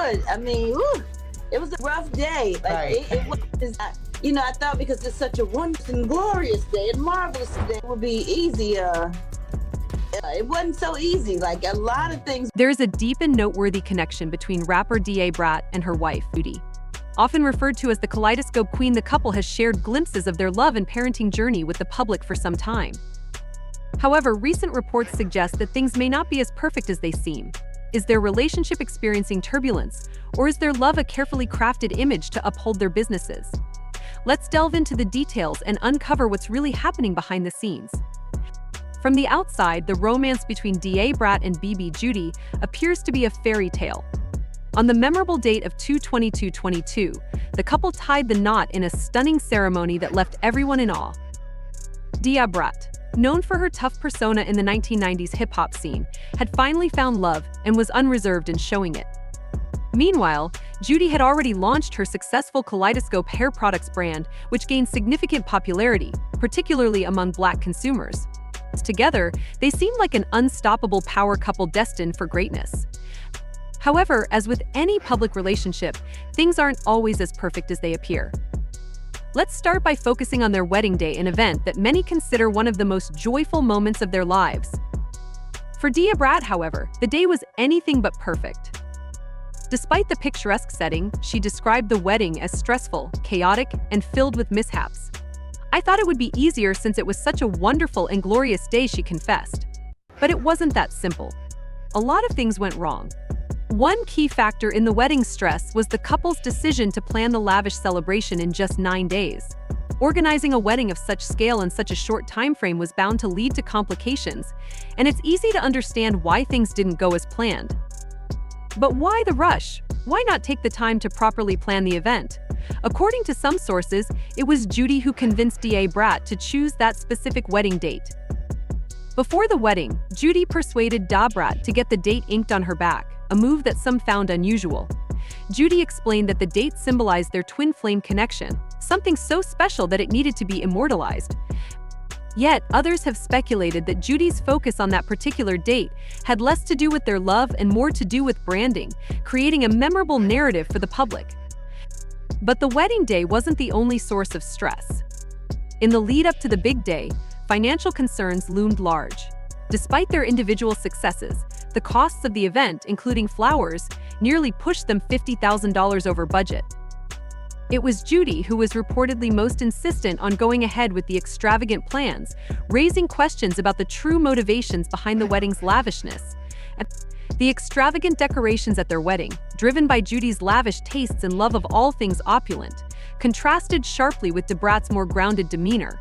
good. I mean, it was a rough day. Like Right. it was, I thought because it's such a wonderful and glorious day and marvelous day, it would be easy. It wasn't so easy. Like a lot of things. There's a deep and noteworthy connection between rapper DaBrat and her wife, Judy. Often referred to as the Kaleidoscope Queen, the couple has shared glimpses of their love and parenting journey with the public for some time. However, recent reports suggest that things may not be as perfect as they seem. Is their relationship experiencing turbulence, or is their love a carefully crafted image to uphold their businesses? Let's delve into the details and uncover what's really happening behind the scenes. From the outside, the romance between DaBrat and BB Judy appears to be a fairy tale. On the memorable date of 2/22/22, the couple tied the knot in a stunning ceremony that left everyone in awe. DaBrat, known for her tough persona in the 1990s hip-hop scene, had finally found love and was unreserved in showing it. Meanwhile, Judy had already launched her successful Kaleidoscope hair products brand, which gained significant popularity, particularly among Black consumers. Together, they seemed like an unstoppable power couple destined for greatness. However, as with any public relationship, things aren't always as perfect as they appear. Let's start by focusing on their wedding day, an event that many consider one of the most joyful moments of their lives. For DaBrat, however, the day was anything but perfect. Despite the picturesque setting, she described the wedding as stressful, chaotic, and filled with mishaps. "I thought it would be easier since it was such a wonderful and glorious day," she confessed. But it wasn't that simple. A lot of things went wrong. One key factor in the wedding stress was the couple's decision to plan the lavish celebration in just 9 days. Organizing a wedding of such scale in such a short time frame was bound to lead to complications, and it's easy to understand why things didn't go as planned. But why the rush? Why not take the time to properly plan the event? According to some sources, it was Judy who convinced DaBrat to choose that specific wedding date. Before the wedding, Judy persuaded DaBrat to get the date inked on her back, a move that some found unusual. Judy explained that the date symbolized their twin flame connection, something so special that it needed to be immortalized. Yet, others have speculated that Judy's focus on that particular date had less to do with their love and more to do with branding, creating a memorable narrative for the public. But the wedding day wasn't the only source of stress. In the lead up to the big day, financial concerns loomed large. Despite their individual successes, the costs of the event, including flowers, nearly pushed them $50,000 over budget. It was Judy who was reportedly most insistent on going ahead with the extravagant plans, raising questions about the true motivations behind the wedding's lavishness. The extravagant decorations at their wedding, driven by Judy's lavish tastes and love of all things opulent, contrasted sharply with DaBrat's more grounded demeanor.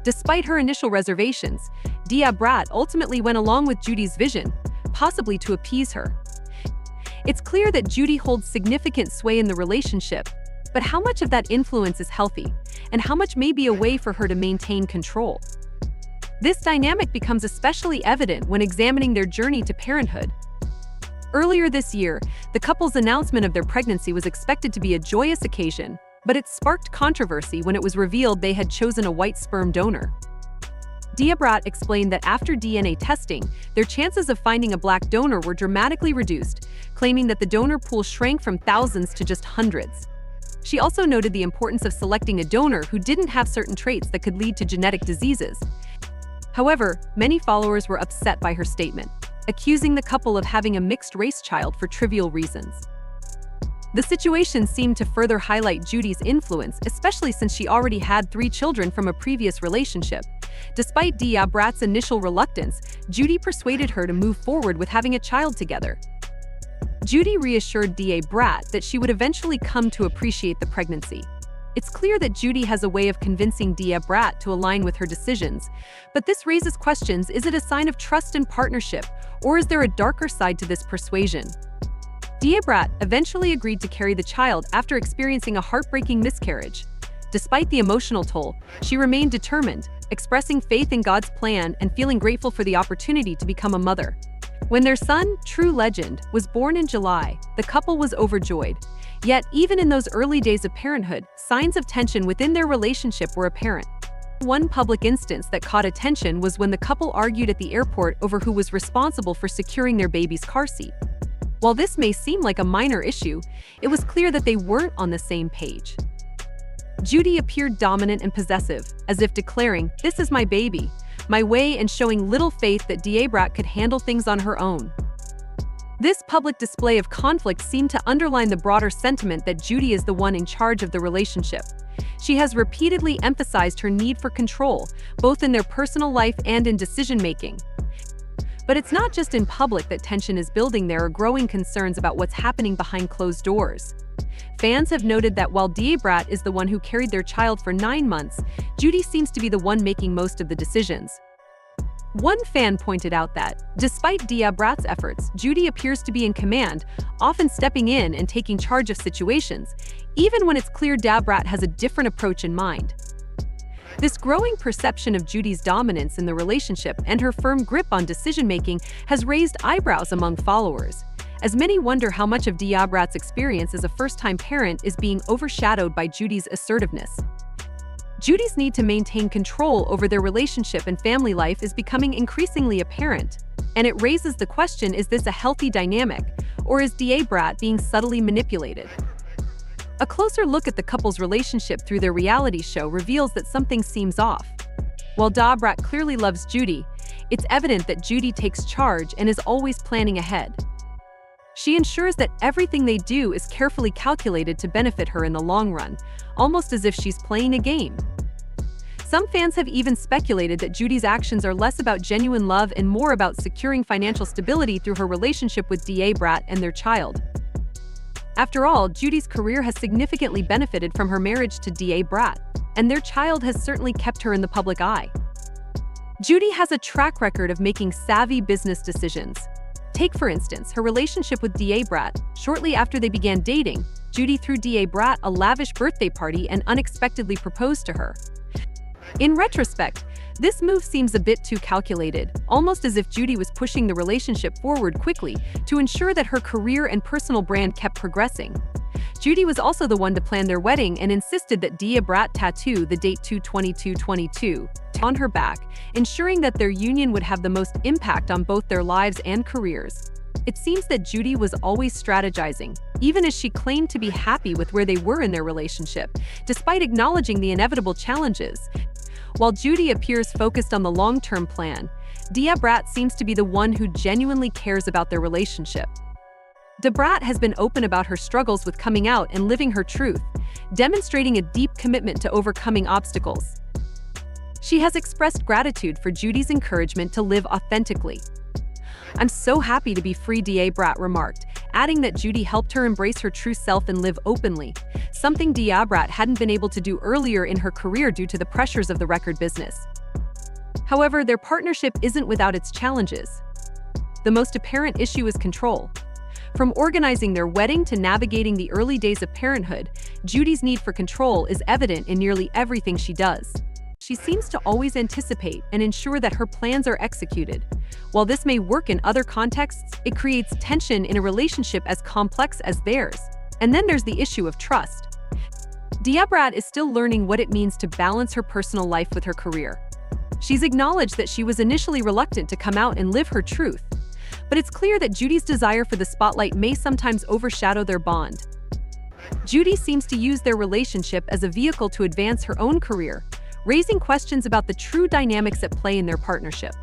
Despite her initial reservations, DaBrat ultimately went along with Judy's vision, possibly to appease her. It's clear that Judy holds significant sway in the relationship, but how much of that influence is healthy, and how much may be a way for her to maintain control? This dynamic becomes especially evident when examining their journey to parenthood. Earlier this year, the couple's announcement of their pregnancy was expected to be a joyous occasion, but it sparked controversy when it was revealed they had chosen a white sperm donor. DaBrat explained that after DNA testing, their chances of finding a Black donor were dramatically reduced, claiming that the donor pool shrank from thousands to just hundreds. She also noted the importance of selecting a donor who didn't have certain traits that could lead to genetic diseases. However, many followers were upset by her statement, accusing the couple of having a mixed-race child for trivial reasons. The situation seemed to further highlight Judy's influence, especially since she already had 3 children from a previous relationship. Despite DaBrat's initial reluctance, Judy persuaded her to move forward with having a child together. Judy reassured DaBrat that she would eventually come to appreciate the pregnancy. It's clear that Judy has a way of convincing DaBrat to align with her decisions, but this raises questions: is it a sign of trust and partnership, or is there a darker side to this persuasion? DaBrat eventually agreed to carry the child after experiencing a heartbreaking miscarriage. Despite the emotional toll, she remained determined, expressing faith in God's plan and feeling grateful for the opportunity to become a mother. When their son, True Legend, was born in July, the couple was overjoyed. Yet, even in those early days of parenthood, signs of tension within their relationship were apparent. One public instance that caught attention was when the couple argued at the airport over who was responsible for securing their baby's car seat. While this may seem like a minor issue, it was clear that they weren't on the same page. Judy appeared dominant and possessive, as if declaring, "This is my baby, my way," and showing little faith that DaBrat could handle things on her own. This public display of conflict seemed to underline the broader sentiment that Judy is the one in charge of the relationship. She has repeatedly emphasized her need for control, both in their personal life and in decision-making. But it's not just in public that tension is building. There are growing concerns about what's happening behind closed doors. Fans have noted that while DaBrat is the one who carried their child for 9 months, Judy seems to be the one making most of the decisions. One fan pointed out that, despite DaBrat's efforts, Judy appears to be in command, often stepping in and taking charge of situations, even when it's clear DaBrat has a different approach in mind. This growing perception of Judy's dominance in the relationship and her firm grip on decision-making has raised eyebrows among followers, as many wonder how much of DaBrat's experience as a first-time parent is being overshadowed by Judy's assertiveness. Judy's need to maintain control over their relationship and family life is becoming increasingly apparent, and it raises the question, is this a healthy dynamic, or is DaBrat being subtly manipulated? A closer look at the couple's relationship through their reality show reveals that something seems off. While DaBrat clearly loves Judy, it's evident that Judy takes charge and is always planning ahead. She ensures that everything they do is carefully calculated to benefit her in the long run, almost as if she's playing a game. Some fans have even speculated that Judy's actions are less about genuine love and more about securing financial stability through her relationship with DaBrat and their child. After all, Judy's career has significantly benefited from her marriage to DaBrat, and their child has certainly kept her in the public eye. Judy has a track record of making savvy business decisions. Take, for instance, her relationship with DaBrat. Shortly after they began dating, Judy threw DaBrat a lavish birthday party and unexpectedly proposed to her. In retrospect, this move seems a bit too calculated, almost as if Judy was pushing the relationship forward quickly to ensure that her career and personal brand kept progressing. Judy was also the one to plan their wedding and insisted that DaBrat tattoo the date 2/22/22 on her back, ensuring that their union would have the most impact on both their lives and careers. It seems that Judy was always strategizing, even as she claimed to be happy with where they were in their relationship, despite acknowledging the inevitable challenges. While Judy appears focused on the long-term plan, DaBrat seems to be the one who genuinely cares about their relationship. DaBrat has been open about her struggles with coming out and living her truth, demonstrating a deep commitment to overcoming obstacles. She has expressed gratitude for Judy's encouragement to live authentically. "I'm so happy to be free," DaBrat remarked, adding that Judy helped her embrace her true self and live openly, something DaBrat hadn't been able to do earlier in her career due to the pressures of the record business. However, their partnership isn't without its challenges. The most apparent issue is control. From organizing their wedding to navigating the early days of parenthood, Judy's need for control is evident in nearly everything she does. She seems to always anticipate and ensure that her plans are executed. While this may work in other contexts, it creates tension in a relationship as complex as theirs. And then there's the issue of trust. DaBrat is still learning what it means to balance her personal life with her career. She's acknowledged that she was initially reluctant to come out and live her truth, but it's clear that Judy's desire for the spotlight may sometimes overshadow their bond. Judy seems to use their relationship as a vehicle to advance her own career, raising questions about the true dynamics at play in their partnership.